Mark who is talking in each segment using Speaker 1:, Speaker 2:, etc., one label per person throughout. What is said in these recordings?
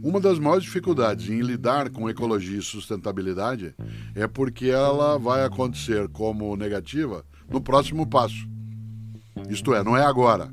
Speaker 1: Uma das maiores dificuldades em lidar com ecologia e sustentabilidade é porque ela vai acontecer como negativa no próximo passo. Isto é, não é agora.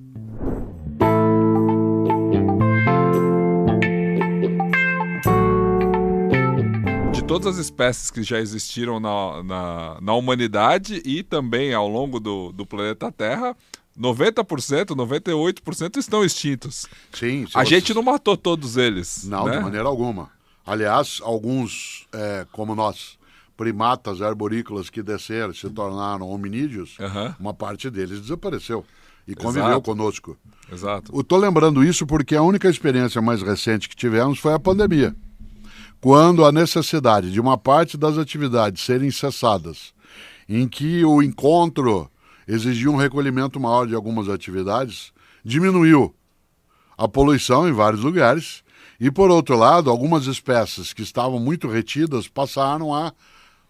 Speaker 2: De todas as espécies que já existiram na humanidade e também ao longo do planeta Terra, 90%, 98% estão extintos.
Speaker 1: Sim,
Speaker 2: a gente não matou todos eles.
Speaker 1: Não,
Speaker 2: né?
Speaker 1: De maneira alguma. Aliás, alguns, como nós, primatas arborícolas que desceram, se tornaram hominídeos, uma parte deles desapareceu e conviveu conosco.
Speaker 2: Exato.
Speaker 1: Eu estou lembrando isso porque a única experiência mais recente que tivemos foi a pandemia. Quando a necessidade de uma parte das atividades serem cessadas, em que o encontro exigia um recolhimento maior de algumas atividades, diminuiu a poluição em vários lugares e, por outro lado, algumas espécies que estavam muito retidas passaram a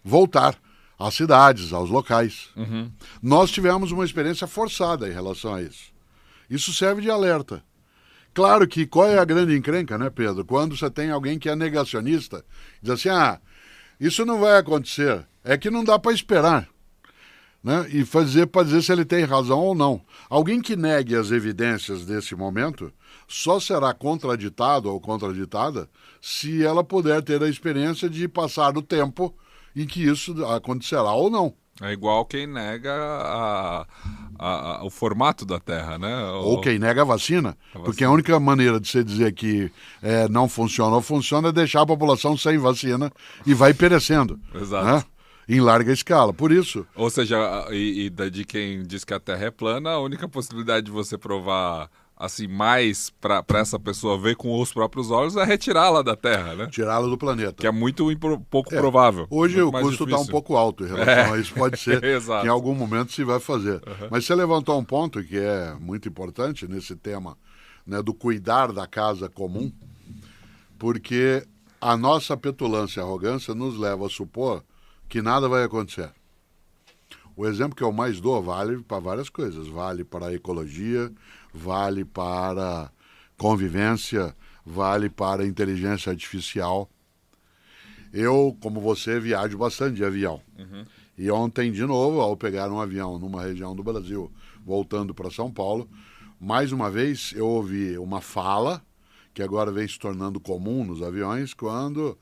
Speaker 1: voltar às cidades, aos locais. Nós tivemos uma experiência forçada em relação a isso. Isso serve de alerta. Claro que qual é a grande encrenca, né, Pedro? Quando você tem alguém que é negacionista, diz assim, isso não vai acontecer, é que não dá para esperar. Né? E fazer para dizer se ele tem razão ou não. Alguém que negue as evidências desse momento só será contraditado ou contraditada se ela puder ter a experiência de passar o tempo em que isso acontecerá ou não.
Speaker 2: É igual quem nega o formato da Terra, né?
Speaker 1: Ou quem nega a vacina. Porque a única maneira de você dizer que não funciona ou funciona é deixar a população sem vacina e vai perecendo.
Speaker 2: Exato.
Speaker 1: Né? Em larga escala, por isso.
Speaker 2: Ou seja, de quem diz que a Terra é plana, a única possibilidade de você provar assim mais para essa pessoa ver com os próprios olhos é retirá-la da Terra, né?
Speaker 1: Tirá-la do planeta.
Speaker 2: Que é muito pouco provável.
Speaker 1: Hoje o custo está um pouco alto em relação a isso. Pode ser que em algum momento se vai fazer. Mas você levantou um ponto que é muito importante nesse tema, né, do cuidar da casa comum, porque a nossa petulância e arrogância nos leva a supor que nada vai acontecer. O exemplo que eu mais dou vale para várias coisas. Vale para a ecologia, vale para convivência, vale para a inteligência artificial. Eu, como você, viajo bastante de avião. E ontem, de novo, ao pegar um avião numa região do Brasil, voltando para São Paulo, mais uma vez eu ouvi uma fala que agora vem se tornando comum nos aviões, quando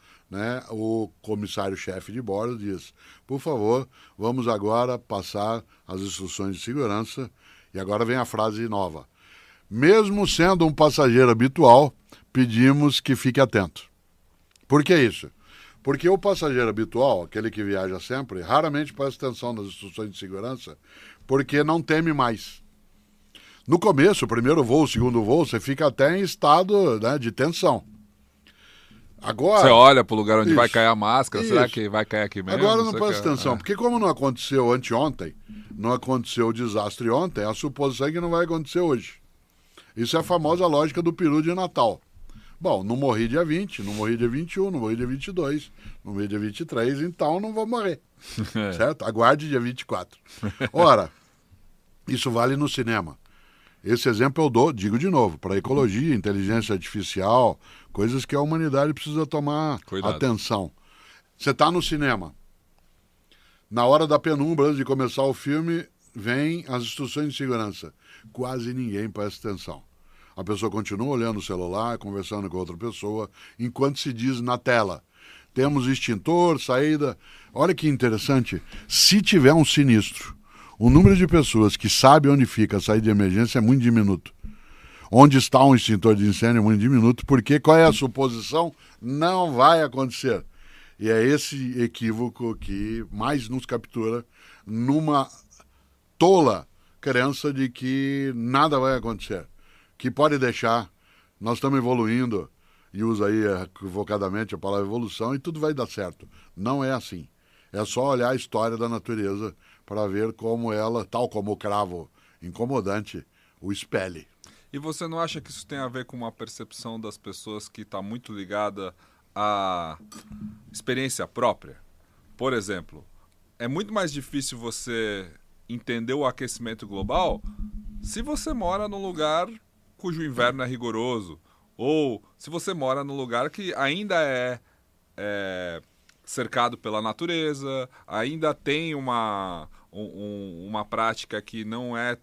Speaker 1: o comissário-chefe de bordo diz, por favor, vamos agora passar as instruções de segurança, e agora vem a frase nova. Mesmo sendo um passageiro habitual, pedimos que fique atento. Por que isso? Porque o passageiro habitual, aquele que viaja sempre, raramente presta atenção nas instruções de segurança, porque não teme mais. No começo, o primeiro voo, o segundo voo, você fica até em estado, né, de tensão. Agora,
Speaker 2: você olha para o lugar onde vai cair a máscara, será que vai cair aqui mesmo?
Speaker 1: Agora não presta atenção, porque como não aconteceu anteontem, não aconteceu o desastre ontem, a suposição é que não vai acontecer hoje. Isso é a famosa lógica do peru de Natal. Bom, não morri dia 20, não morri dia 21, não morri dia 22, não morri dia 23, então não vou morrer. Certo? Aguarde dia 24. Ora, isso vale no cinema. Esse exemplo eu digo de novo, para ecologia, inteligência artificial, coisas que a humanidade precisa tomar atenção. Você está no cinema. Na hora da penumbra, antes de começar o filme, vem as instruções de segurança. Quase ninguém presta atenção. A pessoa continua olhando o celular, conversando com outra pessoa, enquanto se diz na tela, temos extintor, saída. Olha que interessante, se tiver um sinistro, o número de pessoas que sabe onde fica a saída de emergência é muito diminuto. Onde está um extintor de incêndio é muito diminuto, porque qual é a suposição? Não vai acontecer. E é esse equívoco que mais nos captura numa tola crença de que nada vai acontecer. Que pode deixar, nós estamos evoluindo, e usa aí equivocadamente a palavra evolução, e tudo vai dar certo. Não é assim. É só olhar a história da natureza para ver como ela, tal como o cravo incomodante, o espelhe.
Speaker 2: E você não acha que isso tem a ver com uma percepção das pessoas que está muito ligada à experiência própria? Por exemplo, é muito mais difícil você entender o aquecimento global se você mora num lugar cujo inverno é rigoroso, Ou se você mora num lugar que ainda é cercado pela natureza, ainda tem uma prática que não é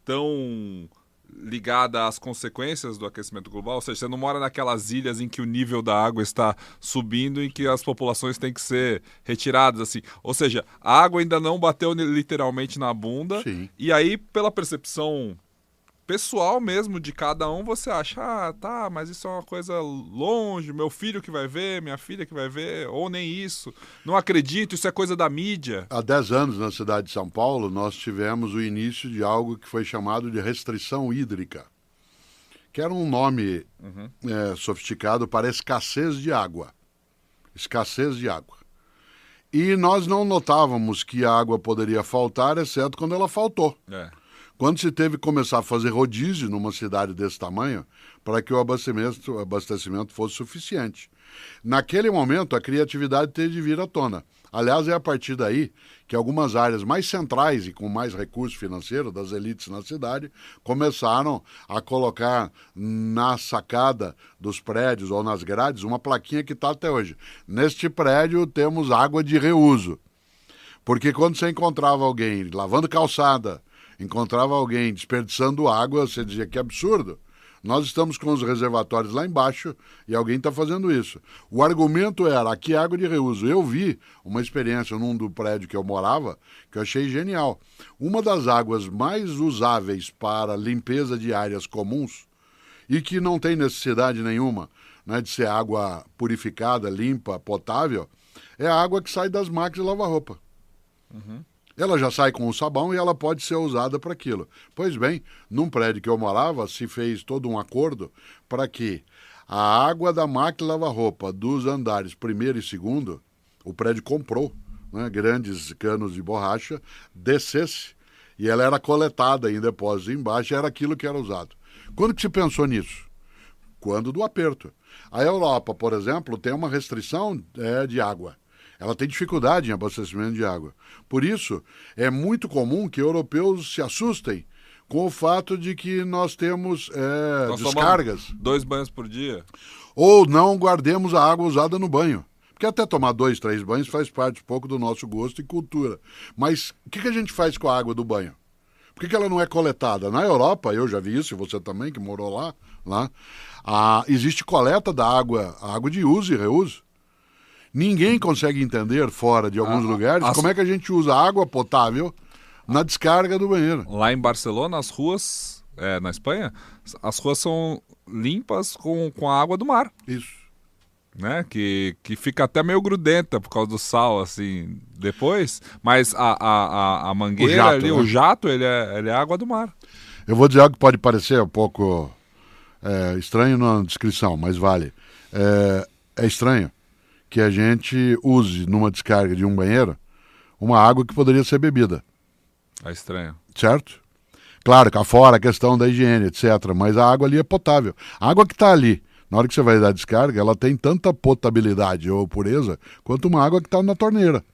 Speaker 2: tão ligada às consequências do aquecimento global, ou seja, você não mora naquelas ilhas em que o nível da água está subindo e que as populações têm que ser retiradas, assim. Ou seja, a água ainda não bateu literalmente na bunda,
Speaker 1: Sim.
Speaker 2: e aí, pela percepção pessoal mesmo de cada um, você acha, tá, mas isso é uma coisa longe, meu filho que vai ver, minha filha que vai ver, ou nem isso. Não acredito, isso é coisa da mídia.
Speaker 1: Há 10 anos, na cidade de São Paulo, nós tivemos o início de algo que foi chamado de restrição hídrica, que era um nome sofisticado para escassez de água. Escassez de água. E nós não notávamos que a água poderia faltar, exceto quando ela faltou. Quando se teve que começar a fazer rodízio numa cidade desse tamanho, para que o abastecimento fosse suficiente. Naquele momento, a criatividade teve de vir à tona. Aliás, é a partir daí que algumas áreas mais centrais e com mais recurso financeiro das elites na cidade começaram a colocar na sacada dos prédios ou nas grades uma plaquinha que está até hoje. Neste prédio temos água de reuso. Porque quando você encontrava alguém lavando calçada, encontrava alguém desperdiçando água, você dizia que absurdo. Nós estamos com os reservatórios lá embaixo e alguém está fazendo isso. O argumento era, aqui é água de reuso. Eu vi uma experiência num do prédio que eu morava, que eu achei genial. Uma das águas mais usáveis para limpeza de áreas comuns e que não tem necessidade nenhuma, né, de ser água purificada, limpa, potável, é a água que sai das máquinas de lavar roupa. Ela já sai com o sabão e ela pode ser usada para aquilo. Pois bem, num prédio que eu morava, se fez todo um acordo para que a água da máquina de lavar roupa dos andares primeiro e segundo, o prédio comprou, né, grandes canos de borracha, descesse e ela era coletada em depósitos embaixo e era aquilo que era usado. Quando que se pensou nisso? Quando do aperto. A Europa, por exemplo, tem uma restrição de água. Ela tem dificuldade em abastecimento de água. Por isso, é muito comum que europeus se assustem com o fato de que nós temos descargas.
Speaker 2: 2 banhos por dia.
Speaker 1: Ou não guardemos a água usada no banho. Porque até tomar 2, 3 banhos faz parte um pouco do nosso gosto e cultura. Mas o que a gente faz com a água do banho? Por que ela não é coletada? Na Europa, eu já vi isso, e você também que morou lá existe coleta da água, a água de uso e reuso. Ninguém consegue entender, fora de alguns lugares, como é que a gente usa água potável na descarga do banheiro.
Speaker 2: Lá em Barcelona, as ruas, na Espanha, as ruas são limpas com a água do mar.
Speaker 1: Isso.
Speaker 2: Né? Que fica até meio grudenta por causa do sal, assim, depois. Mas a mangueira o jato, ele é água do mar.
Speaker 1: Eu vou dizer algo que pode parecer um pouco estranho na descrição, mas vale. É estranho que a gente use numa descarga de um banheiro uma água que poderia ser bebida.
Speaker 2: É estranho.
Speaker 1: Certo? Claro, cá fora a questão da higiene, etc. Mas a água ali é potável. A água que está ali, na hora que você vai dar descarga, ela tem tanta potabilidade ou pureza quanto uma água que está na torneira.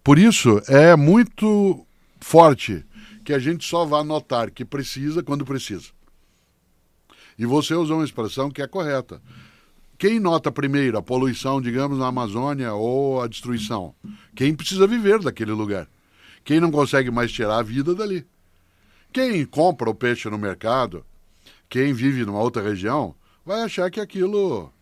Speaker 1: Por isso, é muito forte que a gente só vá notar que precisa quando precisa. E você usou uma expressão que é correta. Quem nota primeiro a poluição, digamos, na Amazônia ou a destruição? Quem precisa viver daquele lugar. Quem não consegue mais tirar a vida dali. Quem compra o peixe no mercado, quem vive numa outra região, vai achar que aquilo,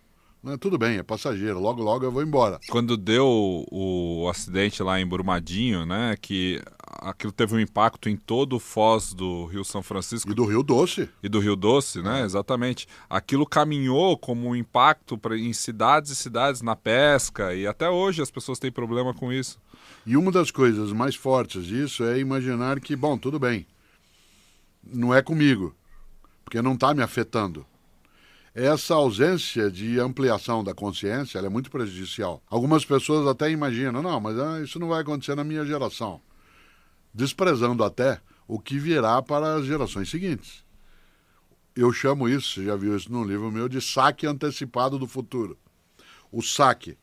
Speaker 1: tudo bem, é passageiro, logo logo eu vou embora.
Speaker 2: Quando deu o acidente lá em Brumadinho, né, que aquilo teve um impacto em todo o foz do Rio São Francisco.
Speaker 1: E do Rio Doce.
Speaker 2: E do Rio Doce, né, exatamente. Aquilo caminhou como um impacto em cidades e cidades, na pesca, e até hoje as pessoas têm problema com isso.
Speaker 1: E uma das coisas mais fortes disso é imaginar que, bom, tudo bem, não é comigo, porque não está me afetando. Essa ausência de ampliação da consciência ela é muito prejudicial. Algumas pessoas até imaginam, não, mas isso não vai acontecer na minha geração. Desprezando até o que virá para as gerações seguintes. Eu chamo isso, você já viu isso num livro meu, de saque antecipado do futuro. O saque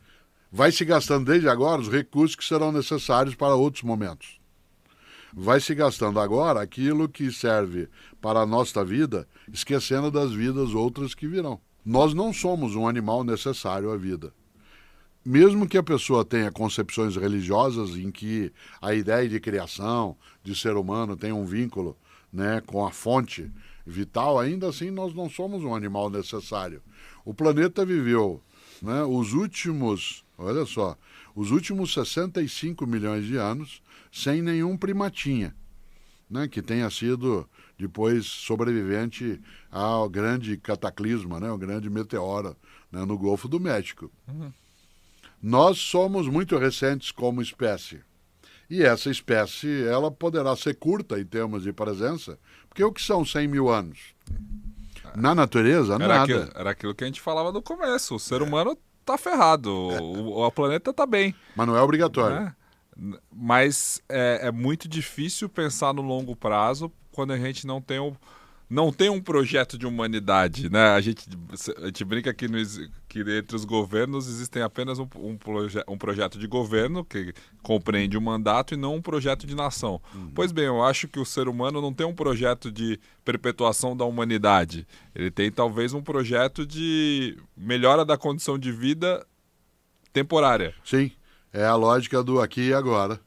Speaker 1: vai se gastando desde agora os recursos que serão necessários para outros momentos. vai se gastando agora aquilo que serve para a nossa vida, esquecendo das vidas outras que virão. Nós não somos um animal necessário à vida. Mesmo que a pessoa tenha concepções religiosas em que a ideia de criação, de ser humano, tem um vínculo, né, com a fonte vital, ainda assim nós não somos um animal necessário. O planeta viveu, né, os últimos 65 milhões de anos sem nenhum primatinha, né, que tenha sido depois sobrevivente ao grande cataclisma, né, o grande meteoro, né, no Golfo do México. Nós somos muito recentes como espécie. E essa espécie, ela poderá ser curta em termos de presença, porque o que são 100 mil anos? Na natureza, nada.
Speaker 2: Era aquilo que a gente falava no começo. O ser humano tá ferrado, o planeta tá bem.
Speaker 1: Mas não é obrigatório.
Speaker 2: Né? Mas é muito difícil pensar no longo prazo quando a gente não tem um projeto de humanidade, né? A gente brinca que entre os governos existem apenas um projeto de governo que compreende o mandato e não um projeto de nação. Pois bem, eu acho que o ser humano não tem um projeto de perpetuação da humanidade. Ele tem talvez um projeto de melhora da condição de vida temporária.
Speaker 1: Sim, é a lógica do aqui e agora.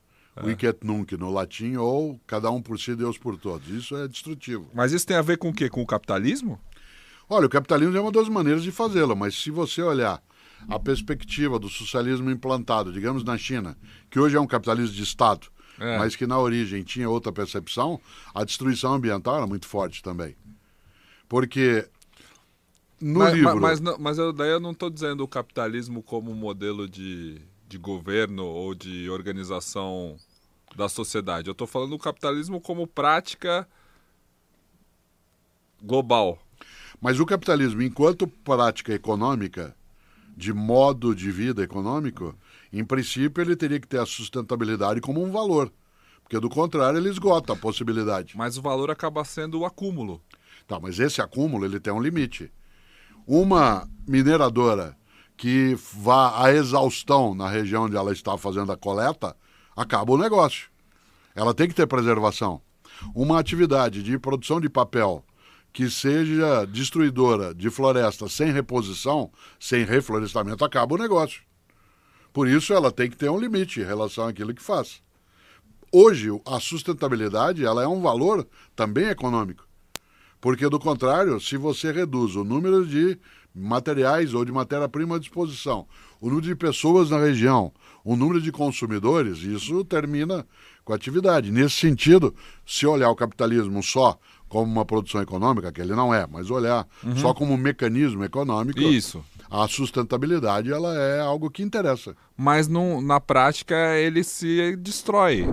Speaker 1: Hic et nunc no latim, ou cada um por si, Deus por todos. Isso é destrutivo.
Speaker 2: Mas isso tem a ver com o quê? Com o capitalismo?
Speaker 1: Olha, o capitalismo é uma das maneiras de fazê-lo, mas se você olhar a perspectiva do socialismo implantado, digamos na China, que hoje é um capitalismo de Estado, mas que na origem tinha outra percepção, a destruição ambiental era muito forte também. Porque no livro...
Speaker 2: Mas daí eu não estou dizendo o capitalismo como modelo de governo ou de organização da sociedade. Eu estou falando do capitalismo como prática global.
Speaker 1: Mas o capitalismo, enquanto prática econômica, de modo de vida econômico, em princípio ele teria que ter a sustentabilidade como um valor. Porque do contrário ele esgota a possibilidade.
Speaker 2: Mas o valor acaba sendo o acúmulo.
Speaker 1: Tá, mas esse acúmulo ele tem um limite. Uma mineradora que vá à exaustão na região onde ela está fazendo a coleta, acaba o negócio. Ela tem que ter preservação. Uma atividade de produção de papel que seja destruidora de floresta sem reposição, sem reflorestamento, acaba o negócio. Por isso ela tem que ter um limite em relação àquilo que faz. Hoje, a sustentabilidade ela é um valor também econômico. Porque, do contrário, se você reduz o número de materiais ou de matéria-prima à disposição, o número de pessoas na região, o número de consumidores, isso termina com a atividade. Nesse sentido, se olhar o capitalismo só como uma produção econômica, que ele não é, mas olhar só como um mecanismo econômico,
Speaker 2: isso.
Speaker 1: A sustentabilidade ela é algo que interessa.
Speaker 2: Mas na prática ele se destrói.